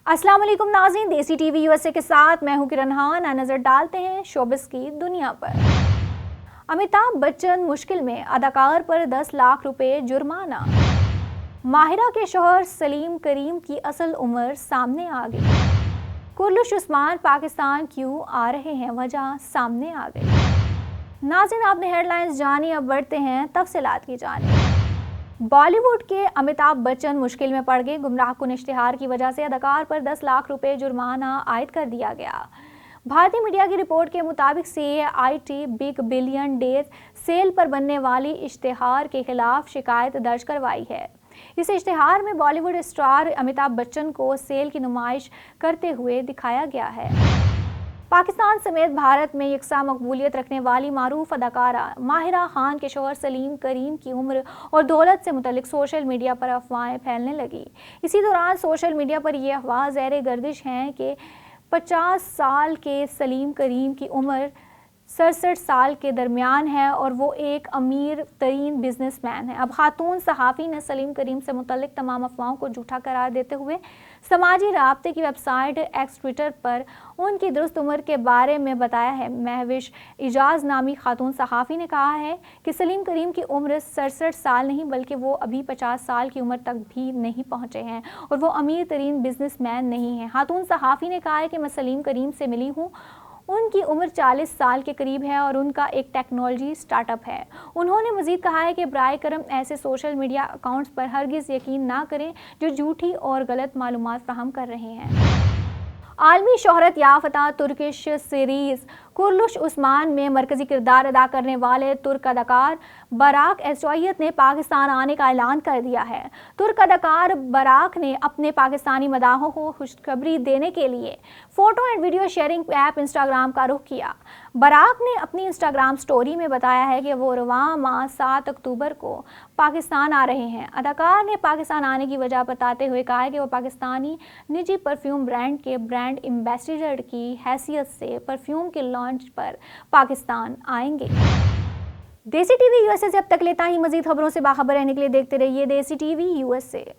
अस्सलाम वालेकुम नाज़रीन, देसी टीवी यूएसए के साथ मैं हूं किरण खान। नजर डालते हैं शोबिस की दुनिया पर। अमिताभ बच्चन मुश्किल में, अदाकार पर 10 लाख रुपए जुर्माना। माहिरा के शौहर सलीम करीम की असल उम्र सामने आ गई। कुर्लुश उस्मान पाकिस्तान क्यों आ रहे हैं, वजह सामने आ गई। नाज़रीन, आपने हेडलाइंस जानी, अब बढ़ते हैं तफसीलात की जानिब। बॉलीवुड के अमिताभ बच्चन मुश्किल में पड़ गए। गुमराहकुन इश्तिहार की वजह से अदाकार पर 10 लाख रुपए जुर्माना आयद कर दिया गया। भारतीय मीडिया की रिपोर्ट के मुताबिक CAIT big billion days cell पर बनने वाली इश्तिहार के खिलाफ शिकायत दर्ज करवाई है। इस इश्तिहार में बॉलीवुड स्टार अमिताभ बच्चन को सेल की नुमाइश करते हुए दिखाया गया है। पाकिस्तान समेत भारत में यकसा मकबूलियत रखने वाली मारूफ अदाकारा माहिरा खान के शौहर सलीम करीम की उम्र और दौलत से मुतल्लिक सोशल मीडिया पर अफवाहें फैलने लगी। इसी दौरान सोशल मीडिया पर यह अफवाह ज़ेर गर्दिश हैं कि 50 साल के सलीम करीम की उम्र 67 साल के दरमियान है और वो एक अमीर तरीन बिजनेसमैन है। अब खातून सहाफ़ी ने सलीम करीम से मुतल्लिक तमाम अफवाहों को झूठा करार देते हुए समाजी राब्ते की वेबसाइट एक्स ट्विटर पर उनकी दुरुस्त उम्र के बारे में बताया है। महविश इजाज़ नामी खातून सहाफ़ी ने कहा है कि सलीम करीम की उम्र 67 साल नहीं, बल्कि वो अभी 50 साल की उम्र तक भी नहीं पहुँचे हैं और वो अमीर तरीन बिजनेसमैन नहीं हैं। खातून सहाफ़ी ने कहा है कि मैं सलीम करीम से मिली हूँ, उनकी उम्र 40 साल के करीब है और उनका एक टेक्नोलॉजी स्टार्टअप है। उन्होंने मज़ीद कहा है कि बराए करम ऐसे सोशल मीडिया अकाउंट्स पर हरगिज़ यकीन ना करें जो झूठी और गलत मालूमात फराहम कर रहे हैं। आलमी शोहरत याफ्ता तुर्किश सीरीज़ कुर्लुश उस्मान में मरकज़ी किरदार अदा करने वाले तुर्क अदाकार बराक एज़ोयत ने पाकिस्तान आने का ऐलान कर दिया है। तुर्क अदाकार बराक ने अपने पाकिस्तानी मदाहों को खुशखबरी देने के लिए photo and video sharing app Instagram का रुख किया। बराक ने अपनी इंस्टाग्राम स्टोरी में बताया है कि वो रवां माह 7 अक्टूबर को पाकिस्तान आ रहे हैं। अदाकार ने पाकिस्तान आने की वजह बताते हुए कहा है कि वो पाकिस्तानी निजी परफ्यूम ब्रांड के ब्रांड एम्बेसडर की हैसियत से परफ्यूम के लॉन्च पर पाकिस्तान आएंगे। देसी टीवी यूएसए से अब तक लेता ही। मजीद खबरों से बाखबर रहने के लिए देखते रहिए देसी टीवी यूएसए।